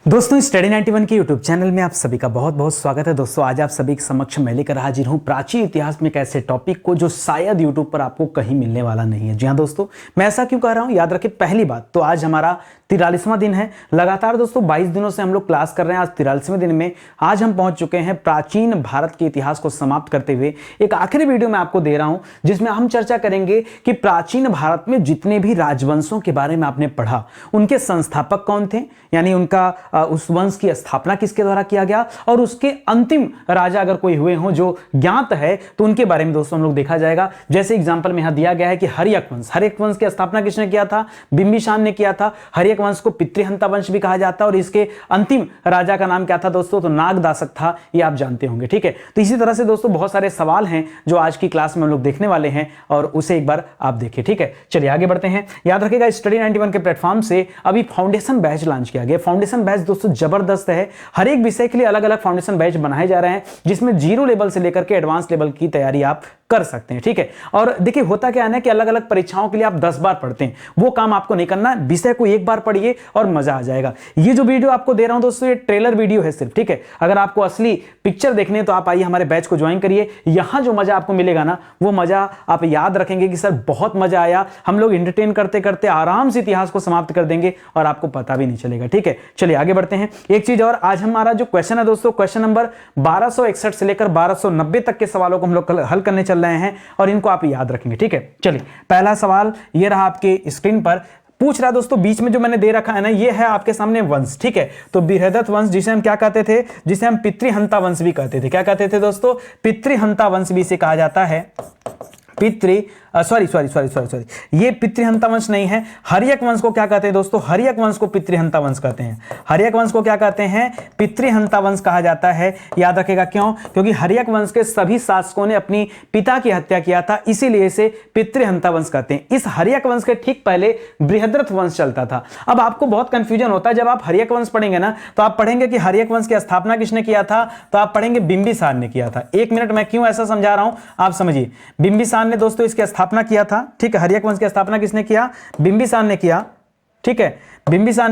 दोस्तों स्टडी 91 के YouTube channel में आप सभी का बहुत बहुत स्वागत है। दोस्तों आज आप सभी के समक्ष मैं लेकर हाजिर हूं प्राचीन इतिहास में एक ऐसे टॉपिक को जो शायद यूट्यूब पर आपको कहीं मिलने वाला नहीं है। जी हां दोस्तों, मैं ऐसा क्यों कह रहा हूं, याद रखें पहली बात तो आज हमारा 43वां दिन है। लगातार दोस्तों 22 दिनों से हम लोग क्लास कर रहे हैं। आज 43वें दिन में आज हम पहुंच चुके हैं प्राचीन भारत के इतिहास को समाप्त करते हुए एक आखिरी वीडियो मैं आपको दे रहा हूं जिसमें हम चर्चा करेंगे कि प्राचीन भारत में जितने भी राजवंशों के बारे में आपने पढ़ा उनके संस्थापक कौन थे, यानी उनका उस वंश की स्थापना किसके द्वारा किया गया और उसके अंतिम राजा अगर कोई हुए हों जो ज्ञात है तो उनके बारे में दोस्तों हम लोग देखा जाएगा। जैसे एग्जांपल में यहां दिया गया है कि हर्यक वंश की स्थापना किसने किया था, बिंबिसार ने किया था। हर्यक वंश को पितृहंता वंश भी कहा जाता है और इसके अंतिम राजा का नाम क्या था दोस्तों, तो नागदासक था। ये आप जानते होंगे, ठीक है। तो इसी तरह से दोस्तों बहुत सारे सवाल हैं जो आज की क्लास में हम लोग देखने वाले हैं और उसे एक बार आप देखिए, ठीक है। चलिए आगे बढ़ते हैं। याद रखिएगा स्टडी 91 के प्लेटफॉर्म से अभी फाउंडेशन बैच लॉन्च किया गया। फाउंडेशन बैच दोस्तों जबरदस्त है। हर एक विषय के लिए अलग अलग फाउंडेशन बैच बनाए जा रहे हैं जिसमें जीरो लेवल से लेकर के एडवांस लेवल की तैयारी आप कर सकते हैं, ठीक है। और देखिए होता क्या है ना कि अलग अलग परीक्षाओं के लिए आप 10 बार पढ़ते हैं, वो काम आपको नहीं करना। विषय को एक बार पढ़िए और मजा आ जाएगा। ये जो वीडियो आपको दे रहा हूं दोस्तों ये ट्रेलर वीडियो है सिर्फ, ठीक है। अगर आपको असली पिक्चर देखने तो आप आइए हमारे बैच को ज्वाइन करिए। यहां जो मजा आपको मिलेगा ना वो मजा आप याद रखेंगे कि सर बहुत मजा आया, हम लोग एंटरटेन करते करते आराम से इतिहास को समाप्त कर देंगे और आपको पता भी नहीं चलेगा, ठीक है। चलिए आगे बढ़ते हैं। एक चीज और, आज हमारा जो क्वेश्चन है दोस्तों, क्वेश्चन नंबर 1261 से लेकर 1290 तक के सवालों को हम लोग हल करने चल रहे हैं और इनको आप याद रखेंगे, ठीक है। चलिए पहला सवाल ये रहा आपके स्क्रीन पर। पूछ रहा दोस्तों बीच में जो मैंने दे रखा है ना, ये है आपके सामने वंश, ठीक है। तो बृहदत्त वंश जिसे हम क्या कहते थे, जिसे हम पितृहंता वंश भी कहते थे। क्या कहते थे दोस्तों, पितृहंता वंश भी इसे कहा जाता है। सॉरी, ये पितृहंता वंश नहीं है। हर्यक वंश को क्या कहते हैं दोस्तों, हर्यक वंश को पितृहंता वंश कहते हैं। हर्यक वंश को क्या कहते हैं, पितृहंता वंश कहा जाता है। याद रखेगा क्यों, क्योंकि हर्यक वंश के सभी शासकों ने अपनी पिता की हत्या किया था, इसीलिए इसे पितृहंता वंश कहते हैं। इस हर्यक वंश के ठीक पहले बृहद्रथ वंश चलता था। अब आपको बहुत कंफ्यूजन होता है जब आप हर्यक वंश पढ़ेंगे ना, तो आप पढ़ेंगे कि हर्यक वंश की स्थापना किसने किया था, तो आप पढ़ेंगे बिंबिसार ने किया था। एक मिनट, मैं क्यों ऐसा समझा रहा हूं आप समझिए। बिंबिसार ने दोस्तों इसकी स्थापना किया था, ठीक है। हर्यक वंश की स्थापना किसने किया, बिंबिसार ने किया, ठीक है। बिंबिसार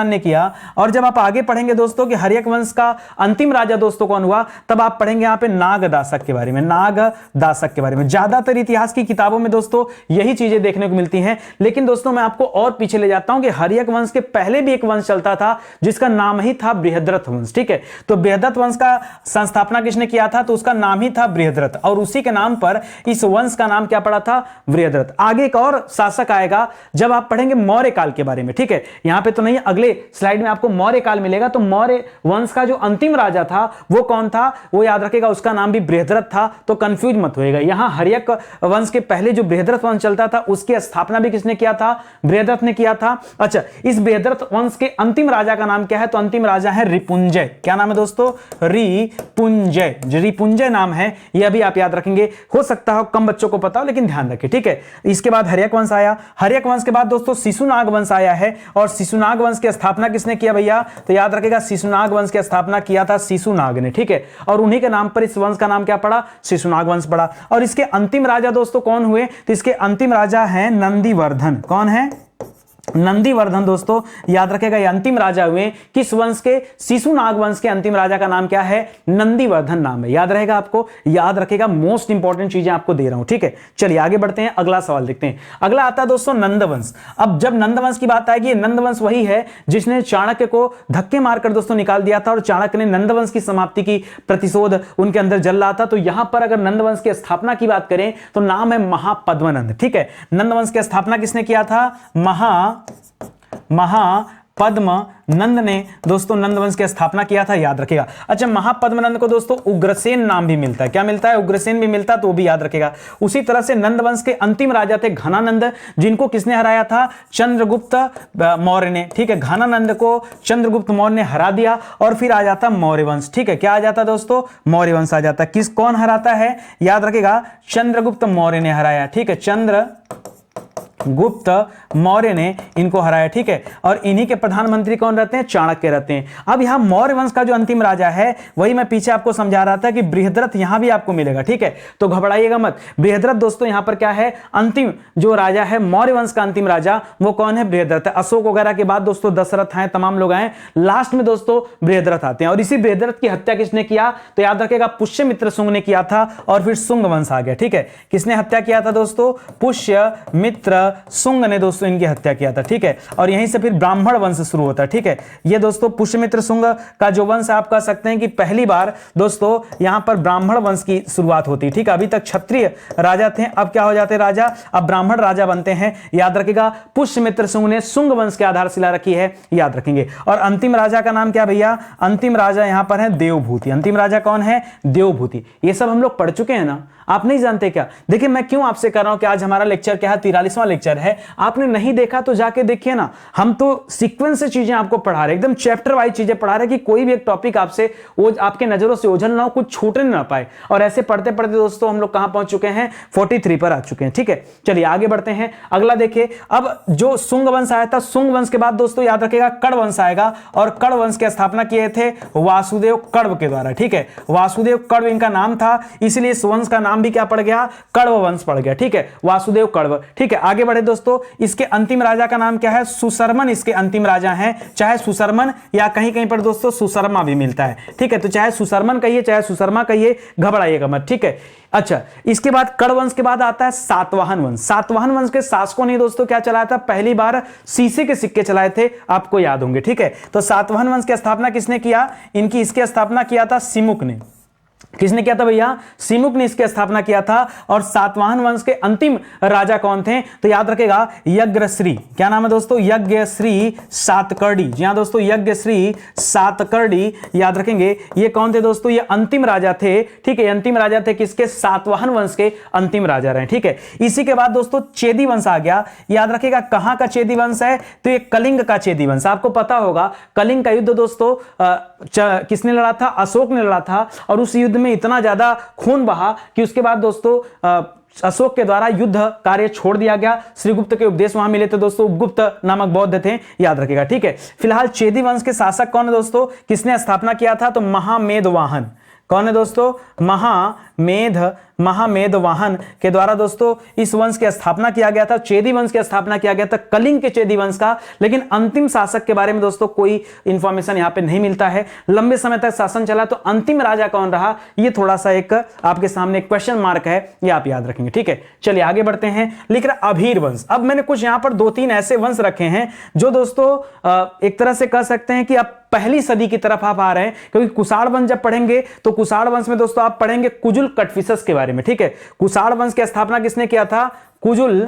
ने किया। और जब आप आगे पढ़ेंगे दोस्तों कि हर्यक वंश का अंतिम राजा दोस्तों कौन हुआ, तब आप पढ़ेंगे यहां पे नागदासक के बारे में, नागदासक के बारे में। ज्यादातर इतिहास की किताबों में दोस्तों यही चीजें देखने को मिलती हैं, लेकिन दोस्तों मैं आपको और पीछे ले जाता हूं कि हर्यक वंश के पहले भी एक वंश चलता था जिसका नाम ही था बृहद्रथ वंश, ठीक है। तो बृहद्रथ वंश का संस्थापना किसने किया था, तो उसका नाम ही था बृहद्रथ और उसी के नाम पर इस वंश का नाम क्या पड़ा था, बृहद्रथ। आगे एक और शासक आएगा जब आप पढ़ेंगे मौर्य काल के बारे में, ठीक है। यहां पे तो नहीं, अगले स्लाइड में आपको मौर्य काल मिलेगा। तो मौर्य वंश का जो अंतिम राजा था वो कौन था, वो याद रखेगा उसका नाम भी बृहद्रथ था। तो कंफ्यूज मत होइएगा, यहां हर्यक वंश के पहले जो बृहद्रथ वंश चलता था उसकी स्थापना भी किसने किया था, बृहद्रथ ने किया था। अच्छा, इस बृहद्रथ वंश के अंतिम राजा का नाम क्या है, तो अंतिम राजा है रिपुंजय। क्या नाम है दोस्तों, रिपुंजय नाम है। यह भी आप याद रखेंगे, हो सकता हो कम बच्चों को पता हो लेकिन ध्यान रखें, ठीक है। इसके बाद हर्यक वंश आया। हर्यक वंश के बाद दोस्तों शिशुनाग वंश आया है और शिशुनाग वंश की स्थापना किसने किया भैया, तो याद रखेगा शिशुनाग वंश की स्थापना किया था शिशुनाग ने, ठीक है। और उन्हीं के नाम पर इस वंश का नाम क्या पड़ा, शिशुनाग वंश पड़ा। और इसके अंतिम राजा दोस्तों कौन हुए, तो इसके अंतिम राजा हैं नंदीवर्धन। कौन है, नंदीवर्धन दोस्तों। याद रखेगा ये अंतिम राजा हुए किस वंश के, शिशुनाग वंश के अंतिम राजा का नाम क्या है, नंदीवर्धन नाम है। याद रहेगा आपको, याद रखेगा, मोस्ट इंपॉर्टेंट चीजें आपको दे रहा हूं, ठीक है। चलिए आगे बढ़ते हैं, अगला सवाल देखते हैं। अगला आता है दोस्तों नंदवंश। अब जब नंदवंश की बात आएगी, नंदवंश वही है जिसने चाणक्य को धक्के मारकर दोस्तों निकाल दिया था और चाणक्य ने नंदवंश की समाप्ति की प्रतिशोध उनके अंदर जल रहा था। तो यहां पर अगर नंदवंश की स्थापना की बात करें तो नाम है महापद्मनंद, ठीक है। नंदवंश की स्थापना किसने किया था, महापद्मनंद ने दोस्तों नंदवंश की स्थापना किया था, याद रखेगा। अच्छा, महापद्मनंद को दोस्तों उग्रसेन नाम भी मिलता है। क्या मिलता है, उग्रसेन भी मिलता है, तो वो भी याद रखेगा। उसी तरह से नंदवंश के अंतिम राजा थे घनानंद, जिनको किसने हराया था, चंद्रगुप्त मौर्य ने, ठीक है। घनानंद को चंद्रगुप्त मौर्य ने हरा दिया और फिर आ जाता मौर्य वंश, ठीक है। क्या आ जाता दोस्तों, मौर्य वंश आ जाता। कौन हराता है, याद रखेगा, चंद्रगुप्त मौर्य ने हराया, ठीक है। गुप्त मौर्य ने इनको हराया, ठीक है। और इन्हीं के प्रधानमंत्री कौन रहते हैं? चाणक्य रहते हैं। अब यहां मौर्य वंश का जो अंतिम राजा है, वही मैं पीछे आपको समझा रहा था कि बृहद्रथ यहां भी आपको मिलेगा, ठीक है। तो घबराइएगा मत। बृहद्रथ दोस्तों यहां पर क्या है? अंतिम जो राजा है मौर्य वंश का अंतिम राजा, वो कौन है? बृहद्रथ। अशोक वगैरह के बाद दोस्तों दशरथ हैं, तमाम लोग आए, लास्ट में दोस्तों बृहद्रथ आते हैं। और इसी बृहद्रथ की हत्या किसने किया? तो याद रखेगा पुष्यमित्र शुंग ने किया था, और फिर शुंग वंश आ गया, ठीक है। किसने हत्या किया था दोस्तों? पुष्यमित्र शुंग ने दोस्तों इनकी हत्या किया था, ठीक है। और यहीं से फिर ब्राह्मण वंश शुरू होता है, ठीक है। ये दोस्तों पुष्यमित्र शुंग का जो वंश आप कह सकते हैं कि पहली बार दोस्तों यहां पर ब्राह्मण वंश की शुरुआत होती है, ठीक है। अभी तक क्षत्रिय राजा थे, अब क्या हो जाते राजा? अब ब्राह्मण राजा बनते हैं। याद रखिएगा पुष्यमित्र शुंग ने शुंग वंश की आधारशिला रखी है, याद रखेंगे। और अंतिम राजा का नाम क्या भैया? अंतिम राजा यहां पर है देवभूति। अंतिम राजा कौन है? देवभूति। ये सब हम लोग पढ़ चुके हैं ना, आप नहीं जानते क्या? देखिए मैं क्यों आपसे कर रहा हूं कि आज हमारा लेक्चर क्या है? 43वां लेक्चर है। आपने नहीं देखा तो जाके देखिए ना। हम तो सीक्वेंस से चीजें आपको पढ़ा रहे, एकदम चैप्टर वाइज चीजें पढ़ा रहे कि कोई भी एक टॉपिक आपसे वो आपके नजरों से ओझल ना हो, कुछ छूटने ना पाए। और ऐसे पढ़ते पढ़ते दोस्तों हम लोग कहां पहुंच चुके हैं? 43 पर आ चुके हैं, ठीक है। चलिए आगे बढ़ते हैं। अगला देखिए, अब जो शुंग वंश आया था, शुंग वंश के बाद दोस्तों याद रखिएगा कर्ण वंश आएगा। और कर्ण वंश की स्थापना किए थे वासुदेव कण्व के द्वारा, ठीक है। वासुदेव कण्व इनका नाम था, इसलिए इस वंश का नाम भी क्या पड़ गया? कण्व वंश पड़ गया, ठीक है। वासुदेव कण्व, ठीक है। आगे बढ़े दोस्तों, इसके अंतिम राजा का नाम क्या है? सुशर्मन इसके अंतिम राजा हैं। चाहे सुशर्मन या कहीं कहीं पर दोस्तों सुशर्मा भी मिलता है, ठीक है। तो चाहे सुशर्मन कहिए चाहे सुशर्मा कहिए, घबराइएगा मत, ठीक है। अच्छा, इसके बाद कर्ण वंश के बाद आता है सातवाहन वंश। सातवाहन वंश के शासकों ने दोस्तों क्या चलाया था? पहली बार शीशे के सिक्के चलाए थे, आपको याद होंगे, ठीक है। तो सातवाहन वंश की स्थापना किसने किया? इनकी इसकी स्थापना किया था सिमुक ने। किसने किया था भैया? सिमुक ने इसकी स्थापना किया था। और सातवाहन वंश के अंतिम राजा कौन थे? तो याद रखेगा यज्ञश्री। क्या नाम है दोस्तों? यज्ञश्री सातकर्णी। जी हां दोस्तों, यज्ञश्री सातकर्णी, याद रखेंगे। ये कौन थे दोस्तों? ये अंतिम राजा थे, ठीक है। अंतिम राजा थे किसके? सातवाहन वंश के अंतिम राजा रहे, ठीक है। इसी के बाद दोस्तों चेदी वंश आ गया। याद रखेगा कहां का चेदी वंश है? तो ये कलिंग का चेदी वंश। आपको पता होगा कलिंग का युद्ध दोस्तों किसने लड़ा था? अशोक ने लड़ा था। और उस युद्ध में इतना ज्यादा खून बहा कि उसके बाद दोस्तों अशोक के द्वारा युद्ध कार्य छोड़ दिया गया। श्रीगुप्त के उपदेश वहां मिले थे दोस्तों, गुप्त नामक बौद्ध थे, याद रखिएगा, ठीक है। फिलहाल चेदी वंश के शासक कौन है दोस्तों? किसने स्थापना किया था? तो महामेधवाहन। कौन है दोस्तों? महामेधवाहन के द्वारा दोस्तों इस वंश की स्थापना किया गया था। चेदी वंश की स्थापना किया गया था, कलिंग के चेदी वंश का। लेकिन अंतिम शासक के बारे में दोस्तों कोई इंफॉर्मेशन यहां पे नहीं मिलता है। लंबे समय तक शासन चला, तो अंतिम राजा कौन रहा? ये थोड़ा सा एक आपके सामने क्वेश्चन मार्क है, ये आप याद रखेंगे, ठीक है। चलिए आगे बढ़ते हैं। लिख रहा अभीर वंश। अब मैंने कुछ यहां पर 2-3 ऐसे वंश रखे हैं जो दोस्तों एक तरह से कह सकते हैं कि आप पहली सदी की तरफ आप आ रहे हैं, क्योंकि कुषाण वंश जब पढ़ेंगे तो कुषाण वंश में दोस्तों आप पढ़ेंगे कुजुल कटफिसस के बारे में, ठीक है। कुषाण वंश की स्थापना किसने किया था? कुजुल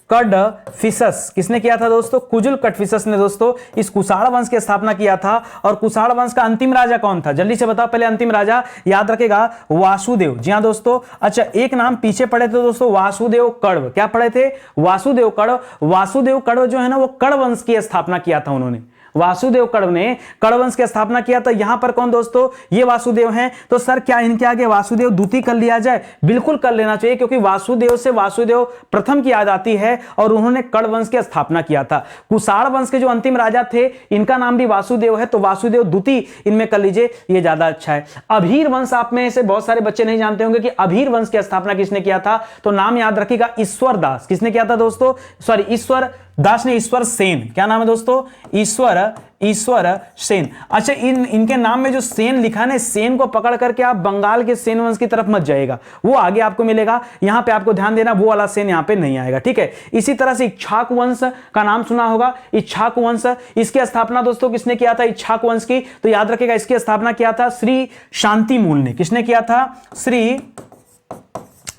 कटफिसस। किसने किया था दोस्तों? कुजुल कटफिसस ने दोस्तों इस कुषाण वंश की स्थापना किया था। और कुषाण वंश का अंतिम राजा कौन था? जल्दी से बताओ पहले अंतिम राजा। याद रखेगा वासुदेव। जी हां दोस्तों। अच्छा, एक नाम पीछे पढ़े थे दोस्तों, वासुदेव कण्व। क्या पढ़े थे? वासुदेव कण्व। वासुदेव कण्व जो है ना, वो कण्व वंश की स्थापना किया था उन्होंने। वासुदेव कण्व ने कण्व वंश की स्थापना किया था। यहां पर कौन दोस्तों? ये वासुदेव हैं। तो सर क्या इनके आगे वासुदेव द्वितीय कर लिया जाए? बिल्कुल कर लेना चाहिए, क्योंकि वासुदेव से वासुदेव प्रथम की याद आती है और उन्होंने कण्व वंश की स्थापना किया था। कुषाण वंश के जो अंतिम राजा थे, इनका नाम भी वासुदेव है, तो वासुदेव द्वितीय इनमें कर लीजिए, ये ज्यादा अच्छा है। अभीर वंश आप में से बहुत सारे बच्चे नहीं जानते होंगे कि अभीर वंश की स्थापना किसने किया था। तो नाम याद रखिएगा ईश्वर दास। किसने किया था दोस्तों? सॉरी, ईश्वर दास ने ईश्वर सेन। क्या नाम है दोस्तों? ईश्वर सेन। अच्छा, इनके नाम में जो सेन लिखा है, सेन को पकड़ करके आप बंगाल के सेन वंश की तरफ मत जाइएगा, वो आगे आपको मिलेगा। यहां पे आपको ध्यान देना, वो वाला सेन यहां पे नहीं आएगा, ठीक है। इसी तरह से इक्ष्वाकु वंश का नाम सुना होगा। इक्ष्वाकु वंश, इसकी स्थापना दोस्तों किसने किया था? इक्ष्वाकु वंश की। तो याद रखिएगा इसकी स्थापना किया था श्री शांतिमूल ने। किसने किया था?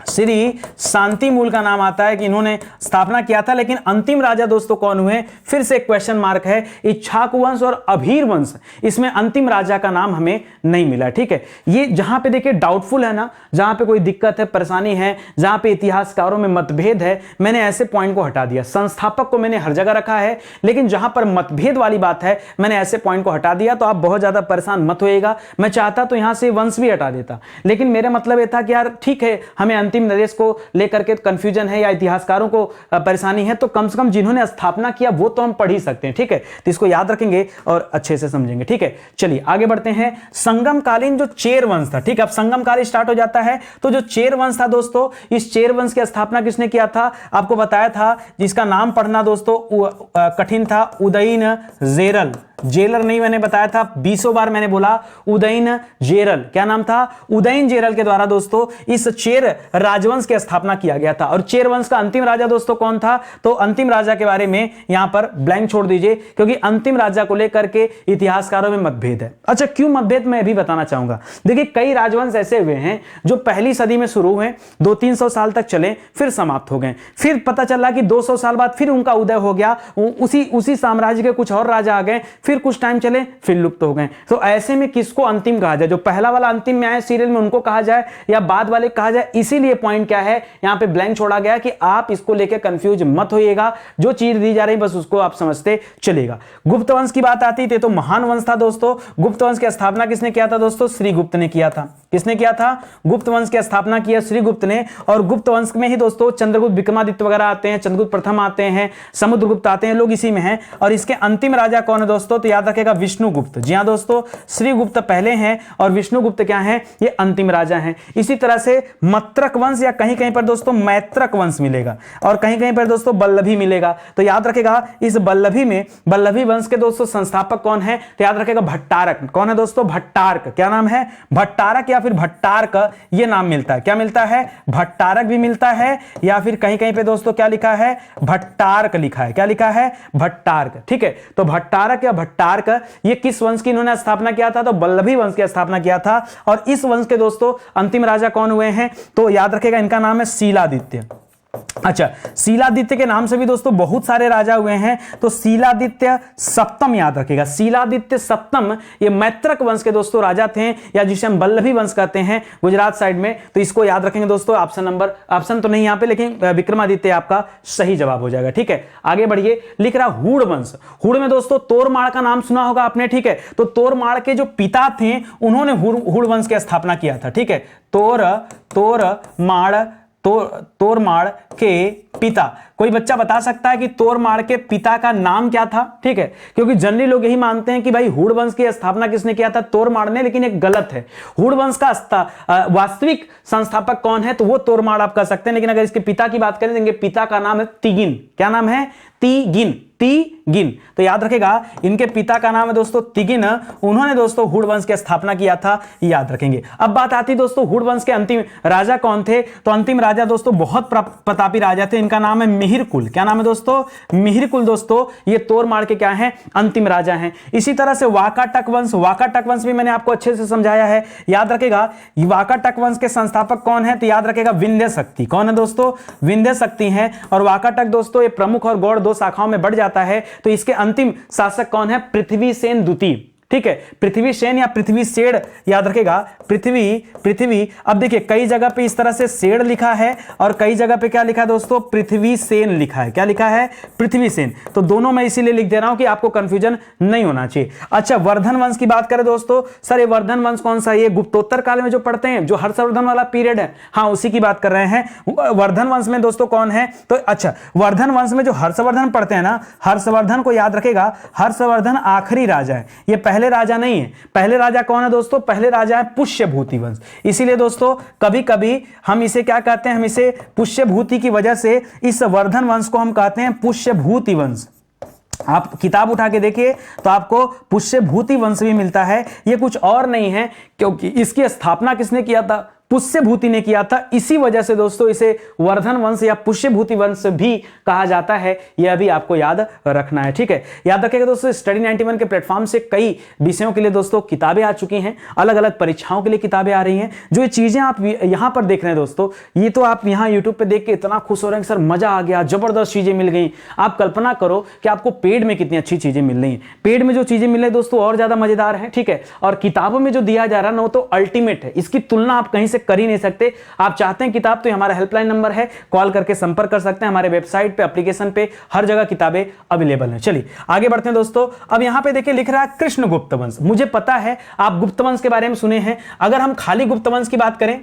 श्री शांतिमूल का नाम आता है कि इन्होंने स्थापना किया था। लेकिन अंतिम राजा दोस्तों कौन हुए? फिर से एक क्वेश्चन मार्क है। इक्ष्वाकु वंश और अभीर वंश, इसमें अंतिम राजा का नाम हमें नहीं मिला, ठीक है। ये जहां पे देखिए डाउटफुल है ना, जहां पे कोई दिक्कत है, परेशानी है, जहां पे इतिहासकारों में मतभेद है, मैंने ऐसे पॉइंट को हटा दिया। संस्थापक को मैंने हर जगह रखा है, लेकिन जहां पर मतभेद वाली बात है मैंने ऐसे पॉइंट को हटा दिया। तो आप बहुत ज्यादा परेशान मत होइएगा। मैं चाहता तो यहां से वंश भी हटा देता, लेकिन मेरा मतलब यह था कि यार ठीक है, हमें अंतिम नरेश को लेकर के कंफ्यूजन है या इतिहासकारों को परेशानी है, तो कम से कम जिन्होंने स्थापना किया वो तो हम पढ़ ही सकते हैं, ठीक है। तो इसको याद रखेंगे और अच्छे से समझेंगे, ठीक है। चलिए आगे बढ़ते हैं। संगमकालीन जो चेर वंश था, ठीक है, अब संगमकाल स्टार्ट हो जाता है, तो जो चेर वंश था दोस्तों, इस चेर वंश की स्थापना किसने किया था? आपको बताया था, जिसका नाम पढ़ना दोस्तों कठिन था, उदयन जेरल। जेलर नहीं, मैंने बताया था 20 बार मैंने बोला, उदयन जेरल। क्या नाम था? उदयन जेरल के द्वारा दोस्तों इस चेर राजवंश की स्थापना किया गया था। और चेर वंश का अंतिम राजा दोस्तों कौन था? तो अंतिम राजा के बारे में यहां पर ब्लैंक छोड़ दीजिए, क्योंकि अंतिम राजा को लेकर के इतिहासकारों में मतभेद है। अच्छा, क्यों मतभेद मैं भी बताना चाहूंगा। देखिए, कई राजवंश ऐसे हुए हैं जो पहली सदी में शुरू हुए, 200-300 साल तक चले, फिर समाप्त हो गए। फिर पता चला कि 200 साल बाद फिर उनका उदय हो गया, उसी साम्राज्य के कुछ और राजा आ गए, फिर कुछ टाइम चले, फिर लुप्त हो गए। तो ऐसे में किसको अंतिम कहा जाए? जो पहला वाला अंतिम में आए सीरियल में उनको कहा जाए या बाद वाले कहा जाए? इसीलिए पॉइंट क्या है, यहां पे ब्लैंक छोड़ा गया कि आप इसको लेकर कंफ्यूज मत होइएगा, जो चीज दी जा रही बस उसको आप समझते चलेगा। गुप्त वंश की बात आती थी तो महान वंश था दोस्तों। गुप्त वंश की स्थापना किसने किया था दोस्तों? श्रीगुप्त ने किया था। किसने किया था? गुप्त वंश की स्थापना किया श्रीगुप्त ने। और गुप्त वंश में ही दोस्तों चंद्रगुप्त, विक्रमादित्य वगैरह आते हैं, चंद्रगुप्त प्रथम आते हैं, समुद्रगुप्त आते हैं, लोग इसी में हैं। और इसके अंतिम राजा कौन है दोस्तों? तो याद रखेगा विष्णुगुप्त। जी हां दोस्तों, श्रीगुप्त पहले हैं और विष्णुगुप्त क्या है? ये अंतिम राजा हैं। इसी तरह से मत्रक वंश या कहीं कहीं पर दोस्तों मैत्रक वंश मिलेगा और कहीं कहीं पर दोस्तों बल्लभी मिलेगा। तो याद रखेगा इस बल्लभी में, बल्लभी वंश के दोस्तों संस्थापक कौन है? तो याद रखेगा भट्टारक। कौन है दोस्तों? भट्टारक। क्या नाम है? भट्टारक या फिर भट्टारक, ये नाम मिलता है। क्या मिलता है? भट्टारक भी मिलता है, या फिर कहीं कहीं पे दोस्तों क्या लिखा है? भट्टारक लिखा है। क्या लिखा है? भट्टारक। ठीक है, तो भट्टारक या भट्टारक ये किस वंश की इन्होंने स्थापना किया था? तो बल्लभी वंश की स्थापना किया था। और इस वंश के दोस्तों अंतिम राजा कौन हुए हैं? तो याद रखेगा इनका नाम है शीलादित्य। अच्छा, शीलादित्य के नाम से भी दोस्तों बहुत सारे राजा हुए हैं, तो शीलादित्य सप्तम याद रखेगा। शीलादित्य सप्तम ये मैत्रक वंश के दोस्तों राजा थे, या जिसे हम बल्लभी वंश कहते हैं गुजरात साइड में। तो इसको याद रखेंगे दोस्तों। ऑप्शन तो नहीं यहां पे, लेकिन विक्रमादित्य आपका सही जवाब हो जाएगा। ठीक है, आगे बढ़िए। लिख रहा हूड़ वंश। हूड़ में दोस्तों तोरमाड़ का नाम सुना होगा आपने। ठीक है, तो तोरमाड़ के जो पिता थे उन्होंने हूड़ वंश की स्थापना किया था। ठीक है, तोरमाड़ के पिता। कोई बच्चा बता सकता है कि तोरमाड़ के पिता का नाम क्या था? ठीक है, क्योंकि जनरली लोग यही मानते हैं कि भाई हूड़ वंश की स्थापना किसने किया था? तोरमाड़ ने, लेकिन एक गलत है। हूड़ वंश का वास्तविक संस्थापक कौन है? तो वो तोरमाड़ आप कह सकते हैं, लेकिन अगर इसके पिता की बात करें तो इनके पिता का नाम है तिगिन। क्या नाम है? तिगिन। तो याद रखेगा इनके पिता का नाम है दोस्तों तिगिन। उन्होंने दोस्तों हूड़ वंश की स्थापना किया था, याद रखेंगे। अब बात आती दोस्तों हूड़ वंश के अंतिम राजा कौन थे? तो अंतिम राजा दोस्तों बहुत प्रतापी राजा थे, इनका नाम है मिहिरकुल। क्या नाम है दोस्तों? मिहिरकुल। दोस्तों ये तोरमाड़ के क्या हैं? अंतिम राजा हैं। इसी तरह से वाकाटक वंश। वाकाटक वंश भी मैंने आपको अच्छे से समझाया है, याद रखेगा। वाकाटक वंश के संस्थापक कौन है? तो याद रखेगा विंध्य शक्ति। कौन है दोस्तों? विंध्य शक्ति है। और वाकाटक दोस्तों ये प्रमुख और गौड़ दो शाखाओं में बढ़ जाता है। तो इसके अंतिम शासक कौन है? पृथ्वीसेन द्वितीय। ठीक है, पृथ्वीसेन या पृथ्वीसेन याद रखेगा। पृथ्वी। अब देखिए कई जगह पे इस तरह से सेन लिखा है और कई जगह पे क्या लिखा है दोस्तों? पृथ्वीसेन लिखा है। क्या लिखा है? पृथ्वीसेन। तो दोनों मैं इसीलिए लिख दे रहा हूं कि आपको कंफ्यूजन नहीं होना चाहिए। अच्छा, वर्धन वंश की बात करें दोस्तों, सर ये वर्धन वंश कौन सा? ये गुप्तोत्तर काल में जो पढ़ते हैं, जो हर्षवर्धन वाला पीरियड है, हाँ उसी की बात कर रहे हैं। वर्धन वंश में दोस्तों कौन है? तो अच्छा, वर्धन वंश में जो हर्षवर्धन पढ़ते हैं ना, हर्षवर्धन को याद रखेगा। हर्षवर्धन आखिरी राजा है, ये पहले राजा नहीं है। पहले राजा कौन है दोस्तों? पहले राजा है पुष्यभूति वंश। इसीलिए दोस्तों कभी कभी हम इसे क्या कहते हैं? हम इसे पुष्यभूति की वजह से इस वर्धन वंश को हम कहते हैं पुष्यभूति वंश। आप किताब उठा के देखिए तो आपको पुष्यभूति वंश भी मिलता है। यह कुछ और नहीं है, क्योंकि इसकी स्थापना किसने किया था? पुष्यभूति ने किया था। इसी वजह से दोस्तों इसे वर्धन वंश या पुष्यभूति वंश भी कहा जाता है। यह भी आपको याद रखना है। ठीक है, याद रखिएगा दोस्तों, स्टडी 91 के प्लेटफॉर्म से कई विषयों के लिए दोस्तों किताबें आ चुकी हैं, अलग अलग परीक्षाओं के लिए किताबें आ रही हैं। जो ये चीजें आप यहां पर देख रहे हैं दोस्तों, ये तो आप यहां यूट्यूब पे देख के इतना खुश हो रहे हैं सर मजा आ गया, जबरदस्त चीजें मिल गई। आप कल्पना करो कि आपको पेड में कितनी अच्छी चीजें मिल रही हैं। पेड में जो चीजें मिल रही है दोस्तों और ज्यादा मजेदार है। ठीक है, और किताबों में जो दिया जा रहा है ना वो तो अल्टीमेट है, इसकी तुलना आप कहीं से कर ही नहीं सकते। आप चाहते हैं किताब तो हमारा हेल्पलाइन नंबर है, कॉल करके संपर्क कर सकते हैं। हमारे वेबसाइट पे, एप्लीकेशन पे हर जगह किताबें अवेलेबल हैं। चलिए आगे बढ़ते हैं दोस्तों। अब यहां पे देखिए लिख रहा है कृष्ण गुप्त वंश। मुझे पता है आप गुप्त वंश के बारे में सुने हैं। अगर हम खाली गुप्त वंश की बात करें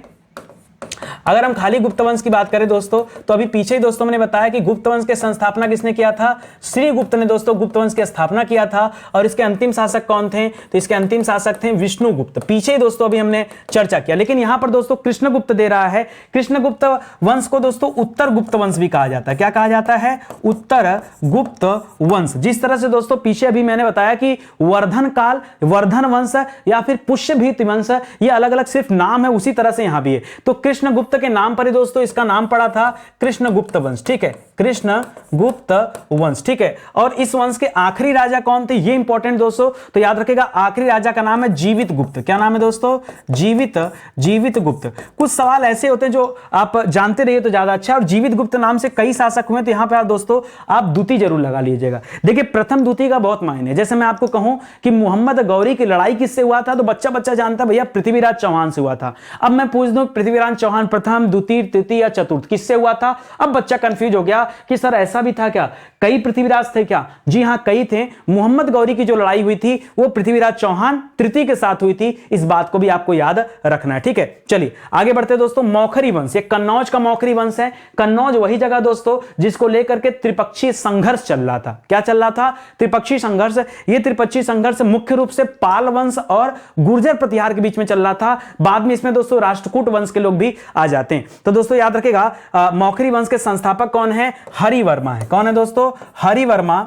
अगर हम खाली गुप्त वंश की बात करें दोस्तों, तो अभी पीछे ही दोस्तों मैंने बताया कि गुप्त वंश के संस्थापना किसने किया था? श्रीगुप्त ने दोस्तों गुप्त वंश की स्थापना किया था। और इसके अंतिम शासक कौन थे? तो इसके अंतिम शासक थे विष्णुगुप्त। पीछे ही दोस्तों अभी हमने चर्चा किया, लेकिन यहां पर दोस्तों कृष्णगुप्त दे रहा है। कृष्णगुप्त वंश को दोस्तों उत्तर गुप्त वंश भी कहा जाता है। क्या कहा जाता है? उत्तर गुप्त वंश। जिस तरह से दोस्तों पीछे अभी मैंने बताया कि वर्धन काल, वर्धन वंश या फिर पुष्यभीत वंश, ये अलग अलग सिर्फ नाम है, उसी तरह से यहां भी है। तो कृष्णगुप्त के नाम पर ही दोस्तों इसका नाम पड़ा था कृष्णगुप्त वंश। ठीक है, कृष्णगुप्त वंश। ठीक है, और इस वंश के आखिरी राजा कौन थे? ये इंपॉर्टेंट दोस्तों, तो याद रखिएगा आखिरी राजा का नाम है जीवित गुप्त। क्या नाम है दोस्तों? जीवित गुप्त। कुछ सवाल ऐसे होते हैं जो आप जानते रहिए तो ज्यादा अच्छा। और जीवित गुप्त नाम से कई शासक हुए, तो यहां पर दोस्तों आप द्वितीय जरूर लगा लीजिएगा। देखिए प्रथम द्वितीय का बहुत मायने है। जैसे मैं आपको कहूं कि मोहम्मद गौरी की लड़ाई किससे हुआ था, तो बच्चा बच्चा जानता भैया पृथ्वीराज चौहान से हुआ था। अब मैं पूछ दूं पृथ्वीराज चौहान प्रथम, द्वितीय, तृतीय या चतुर्थ किससे हुआ था? अब बच्चा कंफ्यूज हो गया कि सर ऐसा भी था क्या, कई पृथ्वीराज थे क्या? जी हां, कई थे। मोहम्मद गौरी की जो लड़ाई हुई थी वो पृथ्वीराज चौहान तृतीय के साथ हुई थी। इस बात को भी आपको याद रखना है। ठीक है, चलिए आगे बढ़ते दोस्तों। मौखरी वंश, ये कन्नौज का मौखरी वंश है। कन्नौज वही जगह दोस्तों जिसको लेकर के त्रिपक्षीय संघर्ष चल रहा था। क्या चल रहा था? त्रिपक्षीय संघर्ष। ये त्रिपक्षीय संघर्ष मुख्य रूप से पाल वंश और गुर्जर प्रतिहार के बीच में चल रहा था। बाद में इसमें दोस्तों राष्ट्रकूट वंश के लोग भी आ जाते हैं। तो दोस्तों याद रखिएगा मौखरी वंश के संस्थापक कौन है? हरिवर्मा है। कौन है दोस्तों? हरिवर्मा,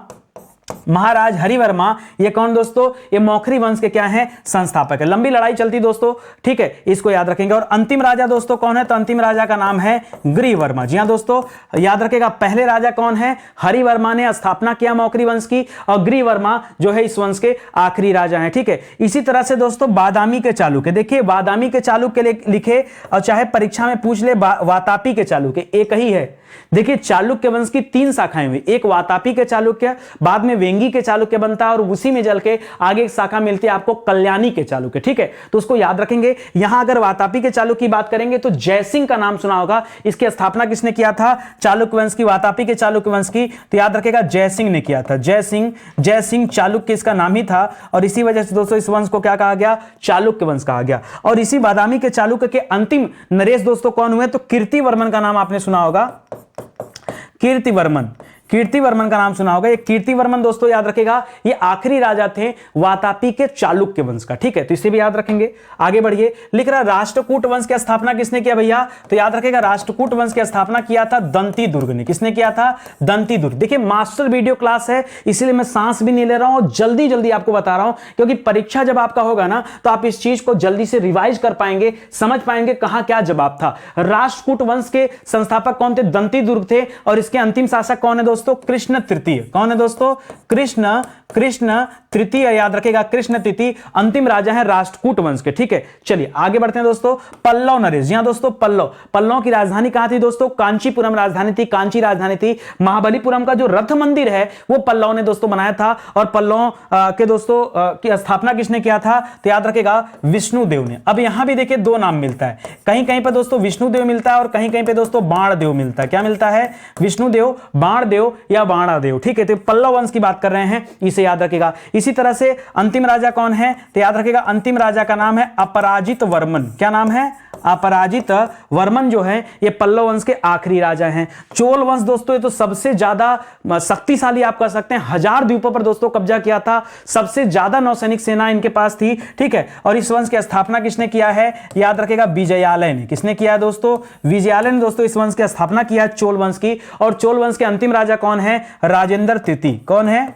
महाराज हरिवर्मा। ये कौन दोस्तों? ये मौखरी वंश के क्या है? संस्थापक है। लंबी लड़ाई चलती दोस्तों, ठीक है, इसको याद रखेंगे। और अंतिम राजा दोस्तों कौन है? तो अंतिम राजा का नाम है ग्रीवर्मा। जी हां दोस्तों, याद रखेगा पहले राजा कौन है? हरिवर्मा ने स्थापना किया मौखरी वंश की, और ग्रीवर्मा जो है इस वंश के आखिरी राजा हैं। ठीक है, इसी तरह से दोस्तों बादामी के चालुक्य, देखिए बादामी के चालुक्य लिखे और चाहे परीक्षा में पूछ ले वातापी के चालुक्य, एक ही है। देखिए चालुक्य वंश की तीन शाखाएं हुई, एक वातापी के चालुक्य, बाद में वेंगी के चालुक्य बनता है, और उसी में जल के आगे एक शाखा मिलती है आपको कल्याणी के चालुक्य। ठीक है, तो उसको याद रखेंगे। यहां अगर वातापी के चालुक्य की बात करेंगे तो जयसिंह का नाम सुना होगा। इसकी स्थापना किसने किया था? चालुक्य वंश की, वातापी के चालुक्य वंश की, तो याद रखेगा जयसिंह ने किया था। जयसिंह चालुक्य इसका नाम ही था, और इसी वजह से दोस्तों इस वंश को क्या कहा गया? चालुक्य वंश कहा गया। और इसी बादामी के चालुक्य के अंतिम नरेश दोस्तों कौन हुए? तो कीर्तिवर्मन का नाम आपने सुना होगा। कीर्तिवर्मन का नाम सुना होगा। ये कीर्तिवर्मन दोस्तों याद रखेगा ये आखिरी राजा थे वातापी के चालुक्य वंश का। ठीक है, तो इसे भी याद रखेंगे। आगे बढ़िए, लिख रहा राष्ट्रकूट वंश की स्थापना किसने किया भैया? तो याद रखेगा राष्ट्रकूट वंश की स्थापना किया था दंती दुर्ग ने। किसने किया था? दंती दुर्ग। देखिए मास्टर वीडियो क्लास है, इसलिए मैं सांस भी नहीं ले रहा हूं और जल्दी जल्दी आपको बता रहा हूं, क्योंकि परीक्षा जब आपका होगा ना तो आप इस चीज को जल्दी से रिवाइज कर पाएंगे, समझ पाएंगे कहां क्या जवाब था। राष्ट्रकूट वंश के संस्थापक कौन थे? दंती दुर्ग थे। और इसके अंतिम शासक कौन है दोस्तों? कृष्ण तृतीय। कौन है दोस्तों? कृष्ण तृतीय, याद रखेगा कृष्ण तृतीय अंतिम राजा है राष्ट्रकूट वंश के। ठीक है, चलिए आगे बढ़ते हैं दोस्तों। पल्लव नरेश, यहां दोस्तों पल्लव की राजधानी कहां थी दोस्तों? कांचीपुरम राजधानी थी, कांची राजधानी थी। महाबलीपुरम का जो रथ मंदिर है वो पल्लव ने दोस्तों बनाया था। और पल्लव के दोस्तों की स्थापना किसने किया था? तो याद रखेगा विष्णुदेव ने। अब यहां भी देखिए दो नाम मिलता है, कहीं कहीं पर दोस्तों विष्णुदेव मिलता है और कहीं कहीं पे दोस्तों बाणदेव मिलता है। क्या मिलता है? विष्णुदेव, बाणदेव या बाणादेव। ठीक है, तो पल्लव वंश की बात कर रहे हैं, इसे याद रखेगा। इसी तरह से अंतिम राजा कौन है? तो याद रखेगा अंतिम राजा का नाम है अपराजित वर्मन। क्या नाम है? अपराजित वर्मन जो है ये पल्लव वंश के आखिरी राजा हैं। चोल वंश दोस्तों ये तो सबसे ज्यादा शक्तिशाली आप कह सकते हैं, 1000 द्वीपों पर दोस्तों कब्जा किया था, सबसे ज्यादा नौसैनिक सेना इनके पास थी। ठीक है, और इस वंश की स्थापना किसने किया है? याद रखेगा विजयालय ने। किसने किया है दोस्तों? विजयालय ने दोस्तों इस वंश की स्थापना किया चोल वंश की। और चोल वंश के अंतिम राजा कौन है? राजेंद्र तृतीय। कौन है?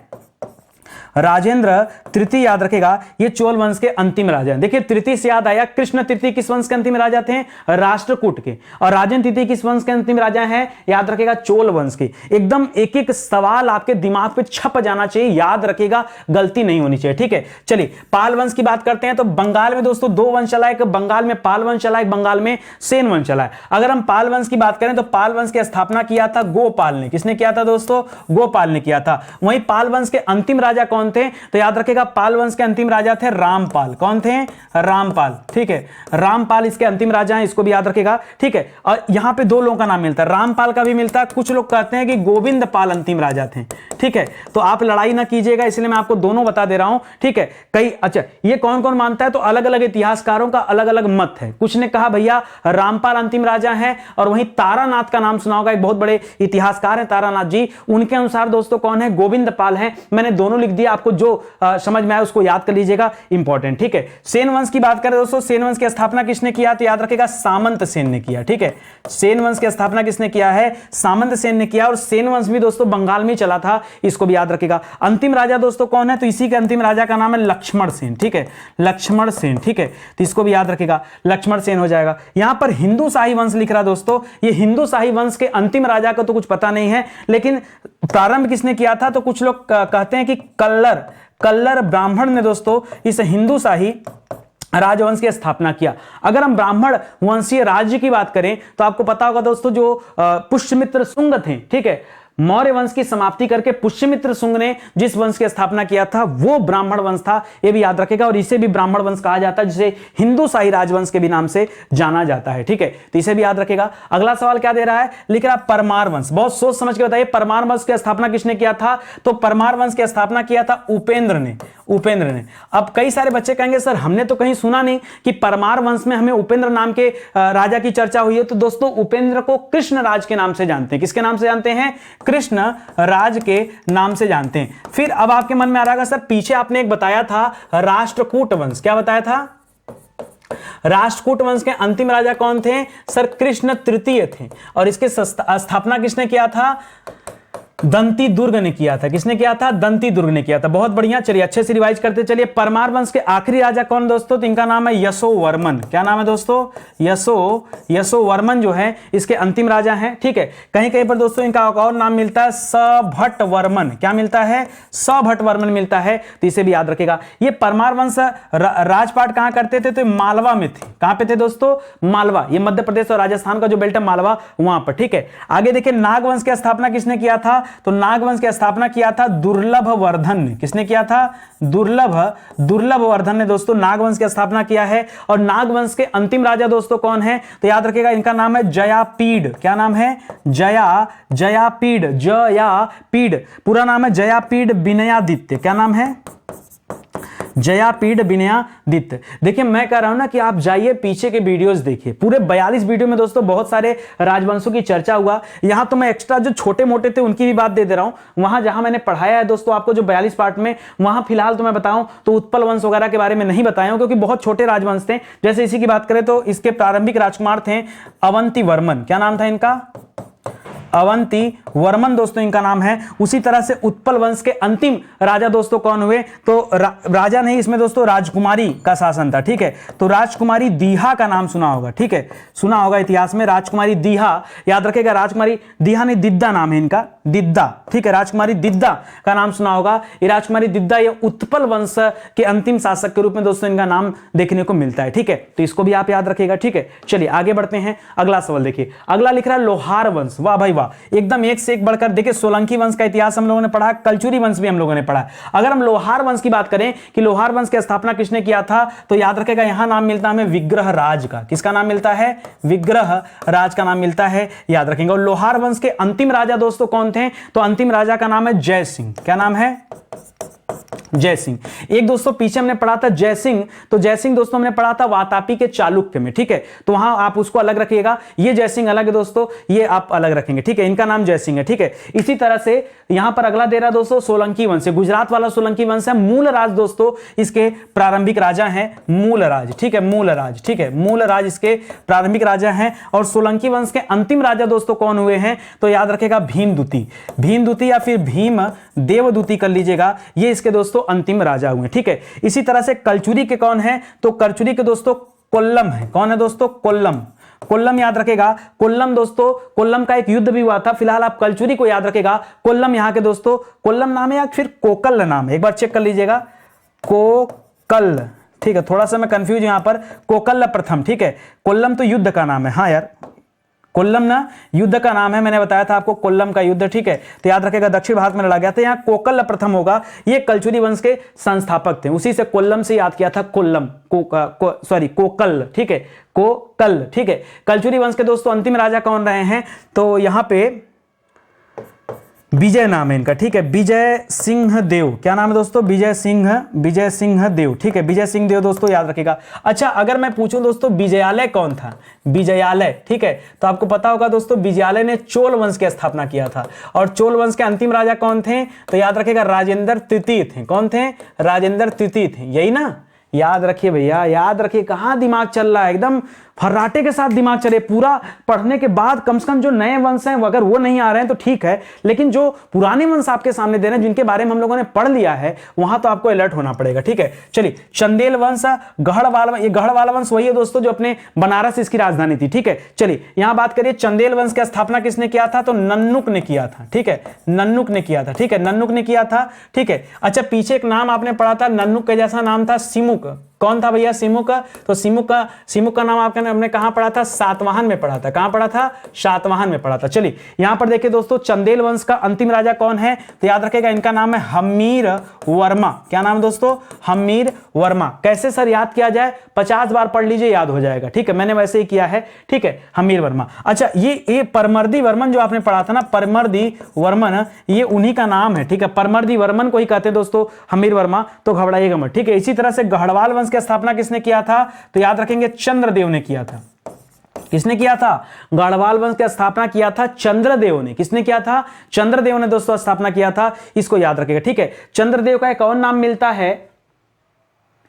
राजेंद्र तृतीय, याद रखेगा ये चोल वंश के अंतिम राजा हैं। देखिए तृतीय से याद आया, कृष्ण तृतीय किस वंश के अंतिम राजा थे? राष्ट्रकूट के। और राजेंद्र तृतीय किस वंश के अंतिम राजा हैं? याद रखेगा चोल वंश के। एकदम एक एक सवाल आपके दिमाग पे छप जाना चाहिए, याद रखेगा, गलती नहीं होनी चाहिए। ठीक है, चलिए पाल वंश की बात करते हैं। तो बंगाल में दोस्तों दो वंश चला, एक बंगाल में पाल वंश चला, एक बंगाल में सेन वंश चला है। अगर हम पाल वंश की बात करें तो पाल वंश की स्थापना किया था गोपाल ने। किसने किया था दोस्तों? गोपाल ने किया था। वहीं पाल वंश के अंतिम राजा राजा कौन थे? तो याद रखिएगा पाल वंश के अंतिम राजा थे रामपाल। कौन थे? रामपाल। ठीक है, रामपाल इसके अंतिम राजा हैं, इसको भी याद रखिएगा। ठीक है, और यहां पे दो लोगों का नाम मिलता है, रामपाल का भी मिलता है, कुछ लोग कहते हैं कि गोविंद पाल अंतिम राजा थे। ठीक है, तो आप लड़ाई ना कीजिएगा, इसलिए मैं आपको दोनों बता दे रहा हूं। ठीक है, कई अच्छा ये कौन कौन मानता है? तो अलग अलग इतिहासकारों का अलग अलग मत है। कुछ ने कहा भैया रामपाल अंतिम राजा है, और वहीं तारानाथ का नाम सुना होगा, एक बहुत बड़े इतिहासकार हैं तारानाथ जी, उनके अनुसार दोस्तों कौन है? गोविंद पाल है। मैंने दोनों लिख दिया, आपको जो समझ में आए उसको याद कर लीजिएगा, इंपॉर्टेंट। ठीक है, सेन वंश की बात करें दोस्तों, सेन वंश की स्थापना किसने किया? तो याद रखिएगा सामंत सेन ने किया। ठीक है, सेन वंश की स्थापना किसने किया है? सामंत सेन ने किया, और सेन वंश भी दोस्तों बंगाल में चला था, इसको भी याद रखिएगा। अंतिम राजा दोस्तों कौन है? तो इसी के अंतिम राजा का नाम है लक्ष्मण सेन। ठीक है, लक्ष्मण सेन। ठीक है, तो इसको भी याद रखिएगा, लक्ष्मण सेन हो जाएगा। यहां पर हिंदू शाही वंश लिख रहा दोस्तों, ये हिंदू शाही वंश के अंतिम राजा का तो कुछ पता नहीं है, लेकिन प्रारंभ किसने किया था? तो कुछ लोग कहते हैं कि कल्लर ब्राह्मण ने दोस्तों इस हिंदू शाही राजवंश की स्थापना किया। अगर हम ब्राह्मण वंशीय राज्य की बात करें तो आपको पता होगा दोस्तों, जो पुष्यमित्र शुंग थे, ठीक है, मौर्य वंश की समाप्ति करके पुष्यमित्र शुंग ने जिस वंश की स्थापना किया था वो ब्राह्मण वंश था, ये भी याद रखेगा। और इसे भी ब्राह्मण वंश कहा जाता है, जिसे हिंदू शाही राजवंश के भी नाम से जाना जाता है। ठीक है, तो इसे भी याद रखेगा। अगला सवाल क्या दे रहा है? लिख रहा है परमार वंश। बहुत सोच समझ के बताइए, परमार वंश की स्थापना किसने किया था? तो परमार वंश की स्थापना किया था उपेंद्र ने। अब कई सारे बच्चे कहेंगे सर हमने तो कहीं सुना नहीं कि परमार वंश में हमें उपेंद्र नाम के राजा की चर्चा हुई है। तो दोस्तों उपेंद्र को कृष्ण राज के नाम से जानते हैं। किसके नाम से जानते हैं? कृष्ण राज के नाम से जानते हैं। फिर अब आपके मन में आ रहा है सर, पीछे आपने एक बताया था राष्ट्रकूट वंश, क्या बताया था? राष्ट्रकूट वंश के अंतिम राजा कौन थे? सर कृष्ण तृतीय थे। और इसके स्थापना किसने किया था? दंती दुर्ग ने किया था। किसने किया था? दंती दुर्ग ने किया था। बहुत बढ़िया, चलिए अच्छे से रिवाइज करते चलिए। परमार वंश के आखिरी राजा कौन दोस्तों? तो इनका नाम है यशोवर्मन। क्या नाम है दोस्तों? यशोवर्मन जो है इसके अंतिम राजा हैं। ठीक है, कहीं कहीं पर दोस्तों इनका एक और नाम मिलता है सभट्टवर्मन। क्या मिलता है? सभट्टवर्मन मिलता है, तो इसे भी याद रखेगा। ये परमार वंश राजपाट कहां करते थे? तो मालवा में थे। कहां पे थे दोस्तों? मालवा, ये मध्य प्रदेश और राजस्थान का जो बेल्ट है मालवा, वहां पर। ठीक है, आगे देखिए नागवंश की स्थापना किसने किया था? तो नागवंश की स्थापना किया था दुर्लभवर्धन ने। किसने किया था? दुर्लभवर्धन ने दोस्तों नागवंश की स्थापना किया है। और नागवंश के अंतिम राजा दोस्तों कौन है? तो याद रखिएगा इनका नाम है जयापीड। क्या नाम है? जयापीड, पूरा नाम है जयापीड विनयादित्य। क्या नाम है? जयापीड विनयादित्य। देखिए मैं कह रहा हूं ना कि आप जाइए पीछे के वीडियोस देखिए, पूरे 42 वीडियो में दोस्तों बहुत सारे राजवंशों की चर्चा हुआ। यहां तो मैं एक्स्ट्रा जो छोटे मोटे थे उनकी भी बात दे रहा हूं। वहां जहां मैंने पढ़ाया है दोस्तों आपको जो 42 पार्ट में, वहां फिलहाल तो मैं बताऊं तो उत्पल वंश वगैरह के बारे में नहीं बताया हूं, क्योंकि बहुत छोटे राजवंश थे। जैसे इसी की बात करें तो इसके प्रारंभिक राजकुमार थे अवंती वर्मन। क्या नाम था इनका? अवंती वर्मन दोस्तों इनका नाम है। उसी तरह से उत्पल वंश के अंतिम राजा दोस्तों कौन हुए? तो राजा नहीं, इसमें दोस्तों राजकुमारी का शासन था। ठीक है, तो राजकुमारी दीहा का नाम सुना होगा। ठीक है, सुना होगा इतिहास में राजकुमारी दीहा, याद रखेगा। राजकुमारी दीहा नहीं, दिद्दा नाम है इनका, दिद्दा। ठीक है, राजकुमारी दिद्दा का नाम सुना होगा। ये राजकुमारी दिद्दा ये उत्पल वंश के अंतिम शासक के रूप में दोस्तों इनका नाम देखने को मिलता है। ठीक है, तो इसको भी आप याद रखिएगा। ठीक है, चलिए आगे बढ़ते हैं। अगला सवाल देखिए, अगला लिख रहा है लोहार वंश। वाह भाई एकदम एक से एक बढ़कर। देखिए सोलंकी वंश का इतिहास हम लोगों ने पढ़ा, कलचुरी वंश भी हम लोगों ने पढ़ा। अगर हम लोहार वंश की बात करें कि लोहार वंश की स्थापना किसने किया था, तो याद रखेगा यहां नाम मिलता है हमें विग्रह राज का। किसका नाम मिलता है? विग्रह राज का नाम मिलता है, याद रखेंगे। और लोहार वंश के अंतिम राजा दोस्तों कौन थे? तो अंतिम राजा का नाम है जय सिंह। क्या नाम है? जय सिंह। एक दोस्तों पीछे हमने पढ़ा था जय सिंह, तो जय सिंह दोस्तों हमने पढ़ा था वातापी के चालुक्य में। ठीक है, तो वहां आप उसको अलग रखिएगा। ये जय सिंह अलग है दोस्तों, ये आप अलग रखेंगे। ठीक है, इनका नाम जय सिंह है। ठीक है, इसी तरह से यहां पर अगला दे रहा दोस्तों सोलंकी वंश, गुजरात वाला सोलंकी वंश है। मूलराज दोस्तों इसके प्रारंभिक राजा हैं मूलराज। ठीक है, मूलराज। ठीक है, मूलराज इसके प्रारंभिक राजा हैं। और सोलंकी वंश के अंतिम राजा दोस्तों कौन हुए हैं? तो याद रखेगा भीमदूती या फिर भीम देवदूती कर लीजिएगा, ये इसके दोस्तों अंतिम राजा हुए। ठीक है, इसी तरह से कलचुरी के कौन है? तो कलचुरी के दोस्तों कोल्लम है। कौन है दोस्तों? कोल्लम याद रखेगा। कोल्लम दोस्तों, कोल्लम का एक युद्ध भी हुआ था। फिलहाल आप कलचुरी को याद रखेगा। कोल्लम यहां के दोस्तों कोल्लम नाम है या फिर कोकल नाम है, एक बार चेक कर लीजिएगा। कोकल, ठीक है, थोड़ा सा मैं कंफ्यूज यहां पर, कोकल प्रथम। ठीक है, कोल्लम तो युद्ध का नाम है। हाँ यार, कोल्लम ना युद्ध का नाम है, मैंने बताया था आपको कोल्लम का युद्ध, ठीक है। तो याद रखेगा दक्षिण भारत में लड़ा गया था। यहाँ कोकल प्रथम होगा, ये कलचुरी वंश के संस्थापक थे, उसी से कोल्लम से याद किया था कोल्लम, कोकल, ठीक है, कोकल, ठीक है। कलचुरी वंश के दोस्तों अंतिम राजा कौन रहे हैं, तो यहां पे विजय नाम है इनका, ठीक है, विजय सिंह देव। क्या नाम है दोस्तों, विजय सिंह देव, ठीक है, विजय सिंह देव दोस्तों याद रखिएगा। अच्छा अगर मैं पूछूं दोस्तों विजयालय कौन था, विजयालय, ठीक है, तो आपको पता होगा दोस्तों विजयालय ने चोल वंश की स्थापना किया था। और चोल वंश के अंतिम राजा कौन थे, तो याद रखिएगा राजेंद्र तृतीय थे। कौन थे, राजेंद्र तृतीय थे, यही ना, याद रखिए भैया, याद रखिए। कहां दिमाग चल रहा है, एकदम फर्राटे के साथ दिमाग चले। पूरा पढ़ने के बाद कम से कम जो नए वंश हैं अगर वो नहीं आ रहे हैं तो ठीक है, लेकिन जो पुराने वंश आपके सामने दे रहे हैं जिनके बारे में हम लोगों ने पढ़ लिया है वहां तो आपको अलर्ट होना पड़ेगा, ठीक है। चलिए चंदेल वंश, गढ़वाल, ये गढ़वाल वंश वही है दोस्तों जो अपने बनारस इसकी राजधानी थी, ठीक है। चलिए यहां बात करिए चंदेल वंश की स्थापना किसने किया था, तो नन्नुक ने किया था, ठीक है, नन्नुक ने किया था, ठीक है, नन्नुक ने किया था, ठीक है। अच्छा पीछे एक नाम आपने पढ़ा था नन्नुक के जैसा नाम था सिमुक, कौन था भैया, सिमुक। तो सिमुक का नाम आपने कहां पढ़ा था, सातवाहन में पढ़ा था। कहां पढ़ा था, सातवाहन में पढ़ा था। चलिए यहां पर देखिए दोस्तों चंदेल वंश का अंतिम राजा कौन है, तो याद रखेगा इनका नाम है हम्मीर वर्मा। क्या नाम है दोस्तों, हम्मीर वर्मा। कैसे सर याद किया जाए, 50 बार पढ़ लीजिए याद हो जाएगा, ठीक है, मैंने वैसे ही किया है, ठीक है, हम्मीर वर्मा। अच्छा ये परमर्दी वर्मन जो आपने पढ़ा था ना, परमर्दी वर्मन, ये उन्हीं का नाम है, ठीक है, परमर्दी वर्मन को ही कहते हैं दोस्तों हम्मीर वर्मा, तो घबराइएगा मत, ठीक है। इसी तरह से गढ़वाल वंश की स्थापना किसने किया था, तो याद रखेंगे चंद्रदेव ने किया था। किसने किया था, गढ़वाल वंश की स्थापना किया था चंद्रदेव ने। किसने किया था, चंद्रदेव ने दोस्तों स्थापना किया था, इसको याद रखिएगा, ठीक है। चंद्रदेव का एक और नाम मिलता है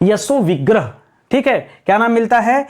यशो विग्रह, ठीक है, क्या नाम मिलता है,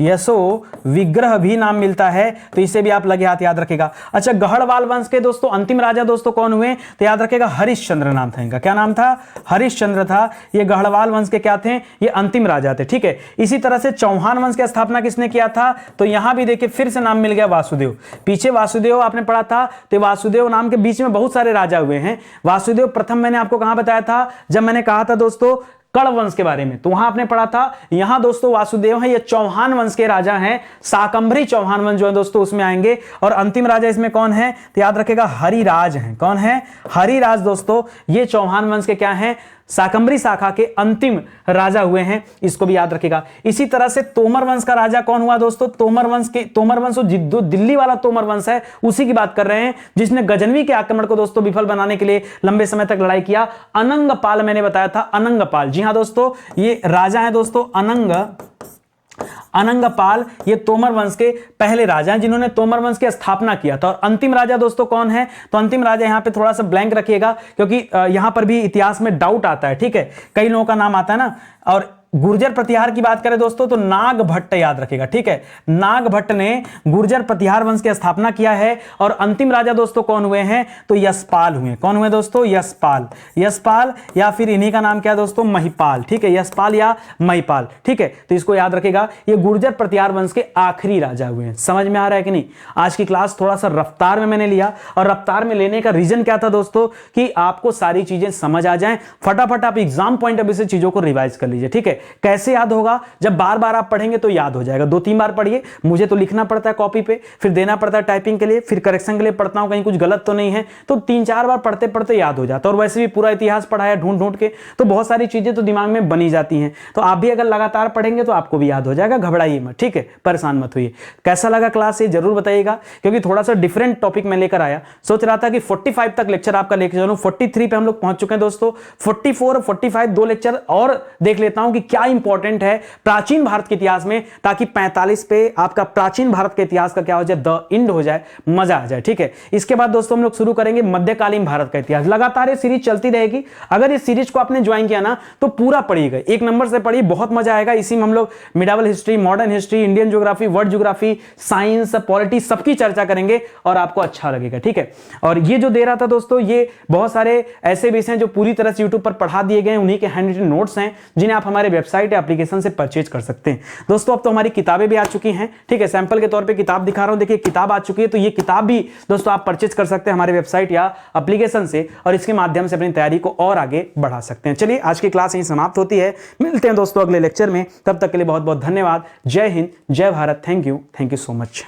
यशो विग्रह भी नाम मिलता है, तो इसे भी आप लगे हाथ याद रखेगा। अच्छा गढ़वाल वंश के दोस्तों अंतिम राजा दोस्तों कौन हुए, तो याद रखेगा हरिश्चंद्र नाम था इनका। क्या नाम था, हरिश्चंद्र था। ये गढ़वाल वंश के क्या थे, ये अंतिम राजा थे, ठीक है। इसी तरह से चौहान वंश की स्थापना किसने किया था, तो यहां भी देखिए फिर से नाम मिल गया वासुदेव। पीछे वासुदेव आपने पढ़ा था, तो वासुदेव नाम के बीच में बहुत सारे राजा हुए हैं। वासुदेव प्रथम मैंने आपको कहां बताया था, जब मैंने कहा था दोस्तों कण वंश के बारे में, तो वहां आपने पढ़ा था। यहां दोस्तों वासुदेव है, ये चौहान वंश के राजा हैं, शाकंभरी चौहान वंश जो है दोस्तों उसमें आएंगे। और अंतिम राजा इसमें कौन है, तो याद रखेगा हरिराज हैं। कौन है, हरिराज दोस्तों, ये चौहान वंश के क्या हैं, शाकंभरी शाखा के अंतिम राजा हुए हैं, इसको भी याद रखेगा। इसी तरह से तोमर वंश का राजा कौन हुआ दोस्तों, तोमर वंश जो दिल्ली वाला तोमर वंश है उसी की बात कर रहे हैं, जिसने गजनवी के आक्रमण को दोस्तों विफल बनाने के लिए लंबे समय तक लड़ाई किया। अनंगपाल मैंने बताया था, अनंगपाल, जी हां दोस्तों ये राजा है दोस्तों अनंगपाल, ये तोमर वंश के पहले राजा हैं जिन्होंने तोमर वंश की स्थापना किया था। और अंतिम राजा दोस्तों कौन है, तो अंतिम राजा यहां पे थोड़ा सा ब्लैंक रखिएगा क्योंकि यहां पर भी इतिहास में डाउट आता है, ठीक है, कई लोगों का नाम आता है ना। और गुर्जर प्रतिहार की बात करें दोस्तों तो नाग भट्ट याद रखेगा, ठीक है, नाग भट्ट ने गुर्जर प्रतिहार वंश की स्थापना किया है। और अंतिम राजा दोस्तों कौन हुए हैं, तो यशपाल हुए। कौन हुए दोस्तों, यशपाल या फिर इन्हीं का नाम क्या है दोस्तों, महिपाल, ठीक है, यशपाल या महिपाल, ठीक है। तो इसको याद रखेगा, ये गुर्जर प्रतिहार वंश के आखिरी राजा हुए हैं। समझ में आ रहा है कि नहीं। आज की क्लास थोड़ा सा रफ्तार में मैंने लिया, और रफ्तार में लेने का रीजन क्या था दोस्तों, कि आपको सारी चीजें समझ आ जाएं, फटाफट आप एग्जाम पॉइंट ऑफ व्यू से चीजों को रिवाइज कर लीजिए, ठीक है। कैसे याद होगा, जब बार बार आप पढ़ेंगे तो याद हो जाएगा। 2-3 बार पढ़िए, मुझे तो लिखना पड़ता है कॉपी पे, फिर देना पड़ता है टाइपिंग के लिए, फिर करेक्शन के लिए पढ़ता हूं कहीं कुछ गलत तो नहीं है, तो 3-4 बार पढ़ते पढ़ते याद हो जाता है। और वैसे भी पूरा इतिहास पढ़ाया ढूंढ ढूंढ के, तो बहुत सारी चीजें तो दिमाग में बनी जाती हैं। तो आप भी अगर लगातार पढ़ेंगे तो आपको भी याद हो जाएगा, घबराइए मत, ठीक है, परेशान मत होइए। कैसा लगा क्लास ये जरूर बताइएगा, क्योंकि थोड़ा सा डिफरेंट टॉपिक मैं लेकर आया। सोच रहा था कि 45 तक लेक्चर आपका लेकर चलूं, 43 पे हम लोग पहुंच चुके हैं दोस्तों। 44 और 45 दो लेक्चर और देख लेता हूं कि क्या इंपॉर्टेंट है प्राचीन भारत के इतिहास में, ताकि 45 पे आपका प्राचीन भारत के इतिहास का क्या हो जाए, द इंड हो जाए, मजा आ जाए, ठीक है। इसके बाद दोस्तों हम लोग शुरू करेंगे मध्यकालीन भारत का इतिहास। लगातार ये सीरीज चलती रहेगी। अगर इस सीरीज को आपने ज्वाइन किया ना तो पूरा पढ़िएगा, 1 नंबर से पढ़िए, बहुत मजा आएगा। इसी में हम लोग medieval history, modern history, Indian geography, world geography, science, polity सबकी चर्चा करेंगे और आपको अच्छा लगेगा, ठीक है। और ये जो दे रहा था दोस्तों, ये बहुत सारे ऐसे विषय हैं जो पूरी तरह से यूट्यूब पर पढ़ा दिए गए, उन्हीं के हैंड रिटन नोट्स हैं जिन्हें आप हमारे वेबसाइट या एप्लीकेशन से परचेज कर सकते हैं। दोस्तों अब तो हमारी किताबें भी आ चुकी हैं, ठीक है, सैंपल के तौर पे किताब दिखा रहा हूं, देखिए किताब आ चुकी है, तो ये किताब भी दोस्तों आप परचेज कर सकते हैं हमारे वेबसाइट या एप्लीकेशन से, और इसके माध्यम से अपनी तैयारी को और आगे बढ़ा सकते हैं। चलिए आज की क्लास यहीं समाप्त होती है, मिलते हैं दोस्तों अगले लेक्चर में, तब तक के लिए बहुत बहुत धन्यवाद। जय हिंद, जय Bharat, thank you so much.